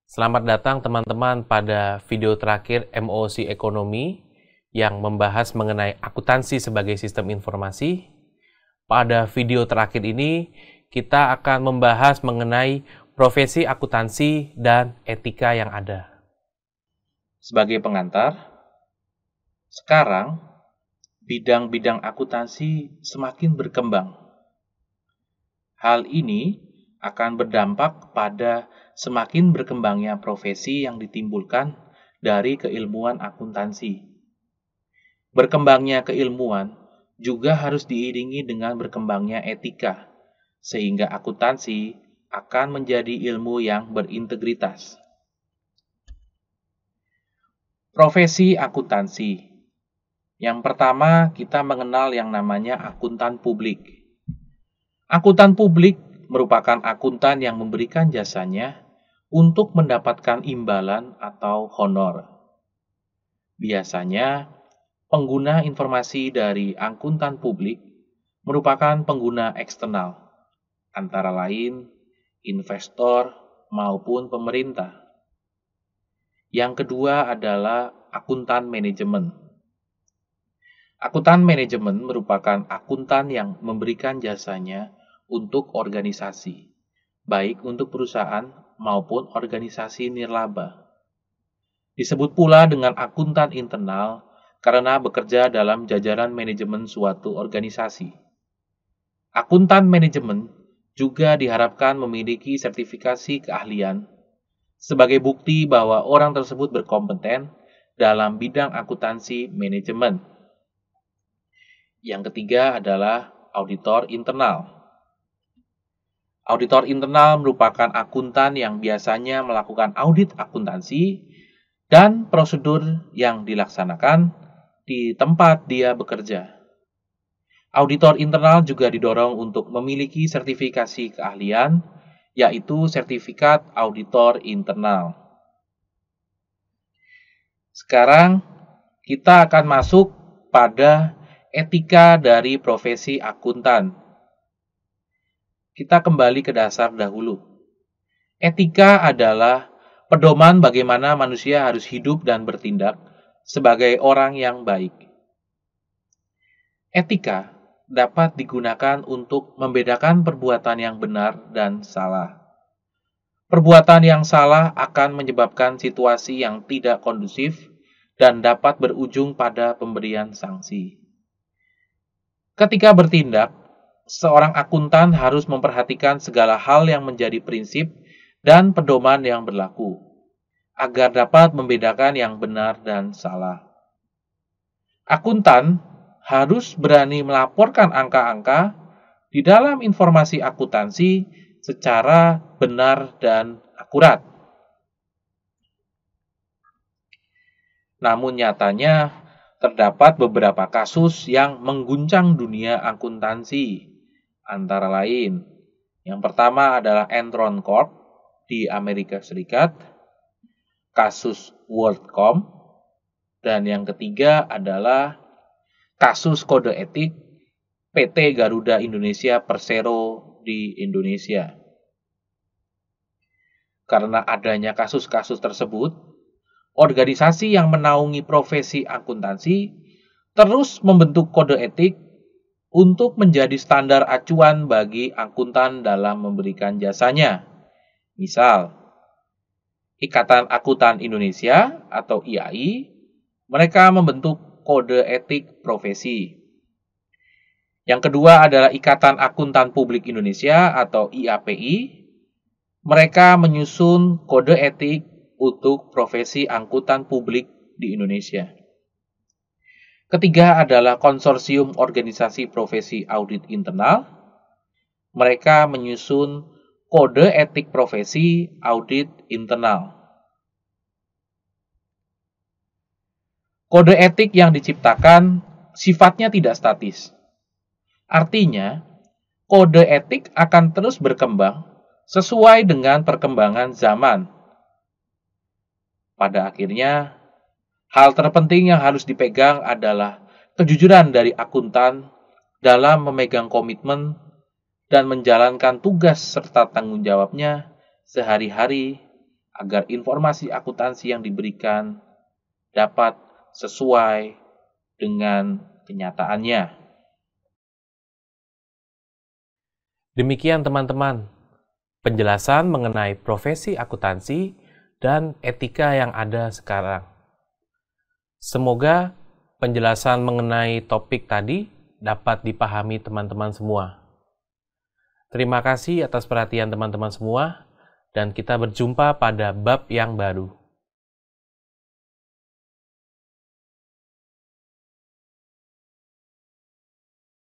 Selamat datang teman-teman pada video terakhir MOC Ekonomi yang membahas mengenai akuntansi sebagai sistem informasi. Pada video terakhir ini, kita akan membahas mengenai profesi akuntansi dan etika yang ada. Sebagai pengantar, sekarang bidang-bidang akuntansi semakin berkembang. Hal ini akan berdampak pada semakin berkembangnya profesi yang ditimbulkan dari keilmuan akuntansi. Berkembangnya keilmuan juga harus diiringi dengan berkembangnya etika, sehingga akuntansi akan menjadi ilmu yang berintegritas. Profesi akuntansi. Yang pertama, kita mengenal yang namanya akuntan publik. Akuntan publik merupakan akuntan yang memberikan jasanya untuk mendapatkan imbalan atau honor. Biasanya, pengguna informasi dari akuntan publik merupakan pengguna eksternal, antara lain investor maupun pemerintah. Yang kedua adalah akuntan manajemen. Akuntan manajemen merupakan akuntan yang memberikan jasanya untuk organisasi, baik untuk perusahaan maupun organisasi nirlaba. Disebut pula dengan akuntan internal karena bekerja dalam jajaran manajemen suatu organisasi. Akuntan manajemen juga diharapkan memiliki sertifikasi keahlian sebagai bukti bahwa orang tersebut berkompeten dalam bidang akuntansi manajemen. Yang ketiga adalah auditor internal. Auditor internal merupakan akuntan yang biasanya melakukan audit akuntansi dan prosedur yang dilaksanakan di tempat dia bekerja. Auditor internal juga didorong untuk memiliki sertifikasi keahlian, yaitu sertifikat auditor internal. Sekarang kita akan masuk pada etika dari profesi akuntan. Kita kembali ke dasar dahulu. Etika adalah pedoman bagaimana manusia harus hidup dan bertindak sebagai orang yang baik. Etika dapat digunakan untuk membedakan perbuatan yang benar dan salah. Perbuatan yang salah akan menyebabkan situasi yang tidak kondusif dan dapat berujung pada pemberian sanksi. Ketika bertindak, seorang akuntan harus memperhatikan segala hal yang menjadi prinsip dan pedoman yang berlaku, agar dapat membedakan yang benar dan salah. Akuntan harus berani melaporkan angka-angka di dalam informasi akuntansi secara benar dan akurat. Namun nyatanya, terdapat beberapa kasus yang mengguncang dunia akuntansi. Antara lain, yang pertama adalah Enron Corp di Amerika Serikat, kasus WorldCom, dan yang ketiga adalah kasus kode etik PT Garuda Indonesia Persero di Indonesia. Karena adanya kasus-kasus tersebut, organisasi yang menaungi profesi akuntansi terus membentuk kode etik untuk menjadi standar acuan bagi akuntan dalam memberikan jasanya. Misal, Ikatan Akuntan Indonesia atau IAI, mereka membentuk kode etik profesi. Yang kedua adalah Ikatan Akuntan Publik Indonesia atau IAPI, mereka menyusun kode etik untuk profesi akuntan publik di Indonesia. Ketiga adalah Konsorsium Organisasi Profesi Audit Internal. Mereka menyusun kode etik profesi audit internal. Kode etik yang diciptakan sifatnya tidak statis. Artinya, kode etik akan terus berkembang sesuai dengan perkembangan zaman. Pada akhirnya, hal terpenting yang harus dipegang adalah kejujuran dari akuntan dalam memegang komitmen dan menjalankan tugas serta tanggung jawabnya sehari-hari agar informasi akuntansi yang diberikan dapat sesuai dengan kenyataannya. Demikian teman-teman, penjelasan mengenai profesi akuntansi dan etika yang ada sekarang. Semoga penjelasan mengenai topik tadi dapat dipahami teman-teman semua. Terima kasih atas perhatian teman-teman semua, dan kita berjumpa pada bab yang baru.